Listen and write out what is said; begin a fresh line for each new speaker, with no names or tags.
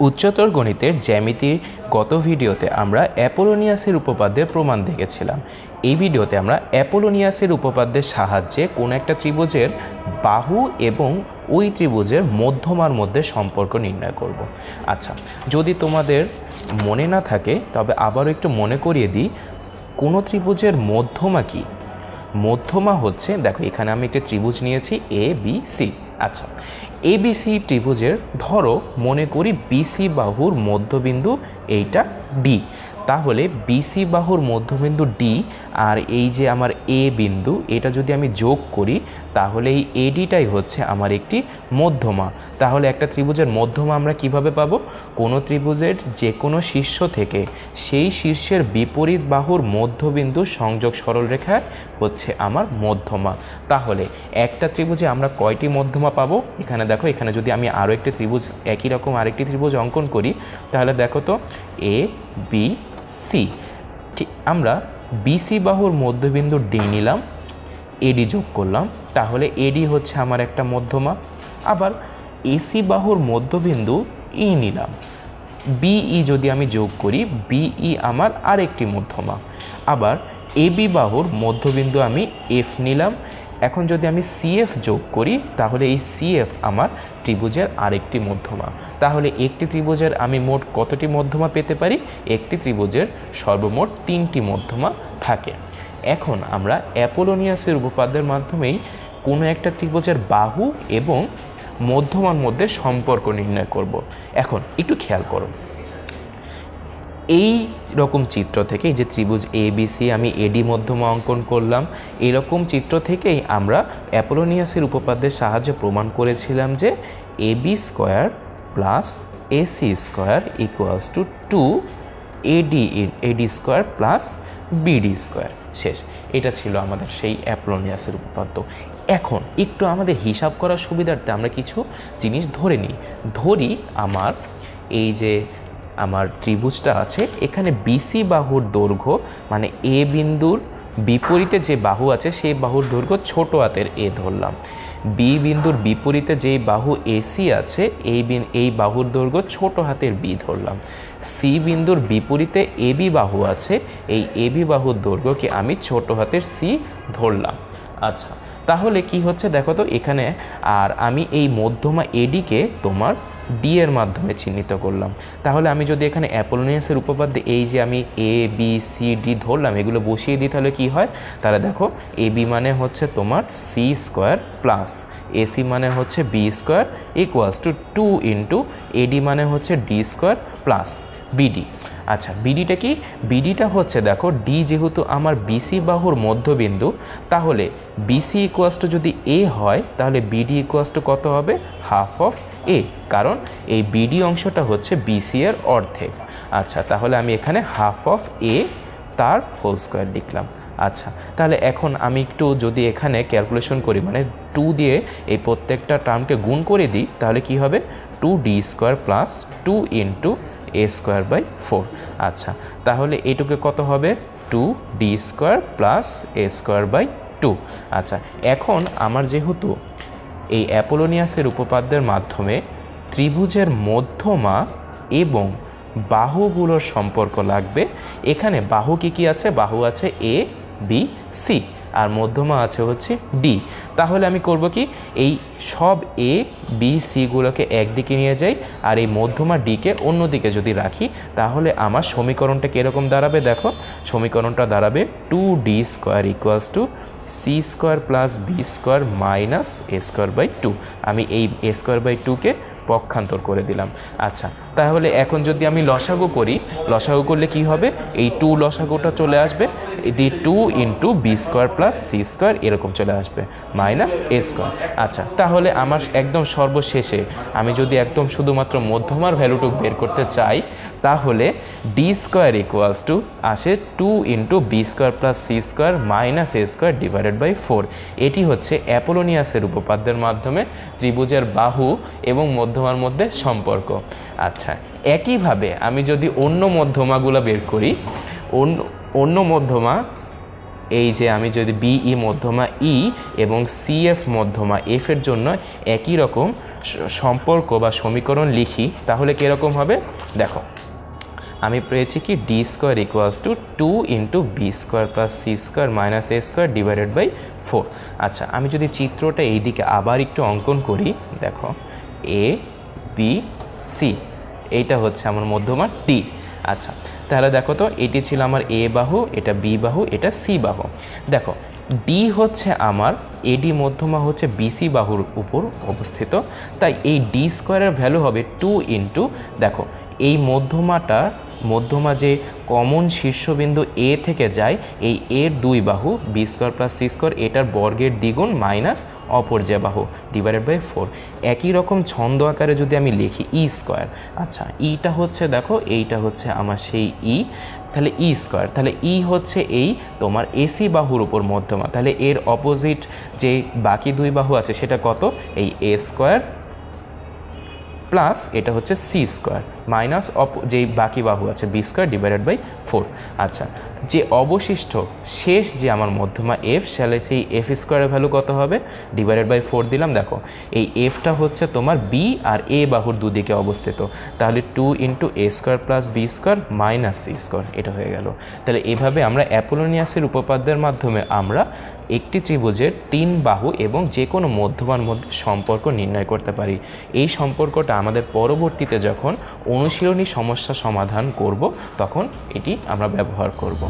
উচ্চতর গণিতের জ্যামিতির গত ভিডিওতে আমরা অ্যাপোলোনিয়াসের উপপাদ্যের প্রমাণ দেখেছিলাম। এই ভিডিওতে আমরা অ্যাপোলোনিয়াসের উপপাদ্যের সাহায্যে কোন একটা ত্রিভুজের বাহু এবং ওই ত্রিভুজের মধ্যমার মধ্যে সম্পর্ক নির্ণয় করব। আচ্ছা, যদি তোমাদের মনে না থাকে তবে আবারও একটু মনে করিয়ে দিই, কোনো ত্রিভুজের মধ্যমা কি? মধ্যমা হচ্ছে, দেখো এখানে আমি একটা ত্রিভুজ নিয়েছি এ বি সি। আচ্ছা, এবিসি ত্রিভুজের ধরো মনে করি বিসি বাহুর মধ্যবিন্দু এইটা ডি, তাহলে বিসি বাহুর মধ্যবিন্দু ডি আর এই যে আমার এ বিন্দু, এটা যদি আমি যোগ করি তাহলে এই এডিটাই হচ্ছে আমার একটি মধ্যমা। তাহলে একটা ত্রিভুজের মধ্যমা আমরা কিভাবে পাবো? কোনো ত্রিভুজের যে কোনো শীর্ষ থেকে সেই শীর্ষের বিপরীত বাহুর মধ্যবিন্দু সংযোগ সরলরেখা হচ্ছে আমার মধ্যমা। তাহলে একটা ত্রিভুজে আমরা কয়টি মধ্যমা পাবো? এখানে দেখো, এখানে যদি আমি আরও একটি ত্রিভুজ, একই রকম আরেকটি ত্রিভুজ অঙ্কন করি তাহলে দেখো তো এ বি সি, ঠিক আমরা বিসি বাহুর মধ্যবিন্দু ডি নিলাম, এডি যোগ করলাম, তাহলে এডি হচ্ছে আমার একটা মধ্যমা। আবার এসি বাহুর মধ্যবিন্দু ই নিলাম, বিই যদি আমি যোগ করি বিই আমার আরেকটি মধ্যমা। আবার এবি বাহুর মধ্যবিন্দু আমি এফ নিলাম, এখন যদি আমি সিএফ যোগ করি তাহলে এই সিএফ আমার ত্রিভুজের আরেকটি মধ্যমা। তাহলে একটি ত্রিভুজের আমি মোট কতটি মধ্যমা পেতে পারি? একটি ত্রিভুজের সর্বমোট 3টি মধ্যমা থাকে। এখন আমরা অ্যাপোলোনিয়াসের উপপাদ্যের মাধ্যমেই কোনো একটা ত্রিভুজের বাহু এবং মধ্যমার মধ্যে সম্পর্ক নির্ণয় করব। এখন একটু খেয়াল করো, এই রকম চিত্র থেকে, যে ত্রিভুজ এ বি সি আমি এডি মধ্যমা অঙ্কন করলাম, এরকম চিত্র থেকেই আমরা অ্যাপোলোনিয়াসের উপপাদ্যের সাহায্যে প্রমাণ করেছিলাম যে A B square plus AC square equals to 2 AD square plus BD square. শেষ, এটা ছিল আমাদের সেই অ্যাপোলোনিয়াসের উপপাদ্য। এখন একটু আমাদের হিসাব করার সুবিধার্থে আমরা কিছু জিনিস ধরে নিই। ধরি আমার এই যে আমার ত্রিভুজটা আছে, এখানে বিসি বাহুর দৈর্ঘ্য মানে এ বিন্দুর বিপরীতে যে বাহু আছে সেই বাহুর দৈর্ঘ্য ছোট হাতের এ ধরলাম। বি বিন্দুর বিপরীতে যেই বাহু এসি আছে এই বাহুর দৈর্ঘ্য ছোট হাতের বি ধরলাম। সি বিন্দুর বিপরীতে এবি বাহু আছে, এই এবি বাহুর দৈর্ঘ্যকে আমি ছোট হাতের সি ধরলাম। আচ্ছা, তাহলে কি হচ্ছে দেখো তো এখানে, আর আমি এই মধ্যমা এডিকে তোমার ডি এর মাধ্যমে চিহ্নিত করলাম। তাহলে আমি যদি এখানে অ্যাপোলোনিয়াসের উপপাদ্যে এই যে আমি এ বি সি ডি ধরলাম এগুলো বসিয়ে দিই তাহলে কি হয়? তাহলে দেখো এ বি মানে হচ্ছে তোমার সি স্কোয়ার প্লাস এসি মানে হচ্ছে B square equals to 2 into AD মানে হচ্ছে ডি স্কোয়ার প্লাস বিডি। আচ্ছা, বিডিটা কি? বিডিটা হচ্ছে দেখো ডি যেহেতু আমার বিসি বাহুর মধ্যবিন্দু, তাহলে বিসি ইকুয়ালস টু যদি এ হয় তাহলে বিডি ইকুয়ালস টু কত হবে? হাফ অফ এ, কারণ এই বিডি অংশটা হচ্ছে বিসি এর অর্ধেক। আচ্ছা, তাহলে আমি এখানে হাফ অফ এ তার হোল স্কোয়ার লিখলাম। আচ্ছা, তাহলে এখন আমি একটু যদি এখানে ক্যালকুলেশন করি, মানে 2 দিয়ে এই প্রত্যেকটা টার্মকে গুণ করে দিই তাহলে কি হবে? 2d square plus 2 into A square by 4। আচ্ছা, তাহলে এটুকে কত হবে? 2d square plus A square by 2। আচ্ছা, এখন আমার যেহেতু এই অ্যাপোলোনিয়াসের উপপাদ্যের মাধ্যমে ত্রিভুজের মধ্যমা এবং বাহুগুলোর সম্পর্ক লাগবে, এখানে বাহু কি আছে? বাহু আছে এ বি সি আর মধ্যমা আছে হচ্ছে ডি। তাহলে আমি করব কি, এই সব এ বি সিগুলোকে একদিকে নিয়ে যাই আর এই মধ্যমা ডিকে অন্যদিকে যদি রাখি তাহলে আমার সমীকরণটা কীরকম দাঁড়াবে? দেখো, সমীকরণটা দাঁড়াবে 2d square equals to C square plus B square minus A square by 2। আমি এই এ স্কোয়ার বাই 2কে পক্ষান্তর করে দিলাম। আচ্ছা, তাহলে এখন যদি আমি লসাগু করি, লসাগু করলে কি হবে? এই 2 লসাগুটা চলে আসবে, the 2 into B square plus C square এরকম চলে আসবে মাইনাস এ স্কোয়ার। আচ্ছা, তাহলে আমার একদম সর্বশেষে আমি যদি একদম শুধুমাত্র মধ্যমার ভ্যালুটুকু বের করতে চাই তাহলে ডি স্কোয়ার ইকুয়ালস টু আসে 2 into B square plus C square minus A square divided by 4। এটি হচ্ছে অ্যাপোলোনিয়াসের উপপাদ্যের মাধ্যমে ত্রিভুজের বাহু এবং মধ্যমার মধ্যে সম্পর্ক। আচ্ছা, একইভাবে আমি যদি অন্য মধ্যমাগুলো বের করি, অন্য মধ্যমা এই যে আমি যদি বিই মধ্যমা ই এবং সিএফ মধ্যমা এফ এর জন্য একই রকম সম্পর্ক বা সমীকরণ লিখি তাহলে কীরকম হবে দেখো আমি পেয়েছি কি D square equals to 2 into B square plus C square minus A square divided by 4। আচ্ছা আমি যদি চিত্রটা এইদিকে আবার একটু অঙ্কন করি দেখো এ বি সি এইটা হচ্ছে আমার মধ্যমা টি। আচ্ছা তাহলে দেখো তো এটি ছিল আমার এ বাহু, এটা বি বাহু, এটা সি বাহু। দেখো ডি হচ্ছে আমার এডি মধ্যমা হচ্ছে বিসি বাহুর উপর অবস্থিত, তাই এই ডি স্কোয়ারের ভ্যালু হবে 2 ইন্টু দেখো এই মধ্যমা যে কমন শীর্ষবিন্দু এ থেকে যায় এই এর দুই বাহু B square plus C square এটার বর্গের দ্বিগুণ মাইনাস অপর যে বাহু ডিভাইডেড বাই 4। একই রকম ছন্দ আকারে যদি আমি লিখি ই স্কোয়ার, আচ্ছা ইটা হচ্ছে দেখো এইটা হচ্ছে আমার সেই ই, তাহলে ই স্কোয়ার, তাহলে ই হচ্ছে এই তোমার এসি বাহুর উপর মধ্যমা, তাহলে এর অপোজিট যে বাকি দুই বাহু আছে সেটা কত এই এ স্কোয়ার প্লাস এটা হচ্ছে সি স্কোয়ার মাইনাস যেই বাকি বাহু আছে বি স্কোয়ার ডিভাইডেড বাই 4। আচ্ছা যে অবশিষ্ট শেষ যে আমার মধ্যমা এফ তাহলে সেই এফ স্কোয়ারের ভ্যালু কত হবে ডিভাইডেড বাই 4 দিলাম। দেখো এই এফটা হচ্ছে তোমার বি আর এ বাহুর দুদিকে অবস্থিত, তাহলে 2 into A square plus B square minus C square এটা হয়ে গেল। তাহলে এভাবে আমরা অ্যাপোলোনিয়াসের উপপাদ্যের মাধ্যমে আমরা একটি ত্রিভুজের 3 বাহু এবং যে কোনো মধ্যমার মধ্যে সম্পর্ক নির্ণয় করতে পারি। এই সম্পর্কটা আমাদের পরবর্তীতে যখন অনুশীলনী সমস্যা সমাধান করব তখন এটি আমরা ব্যবহার করব।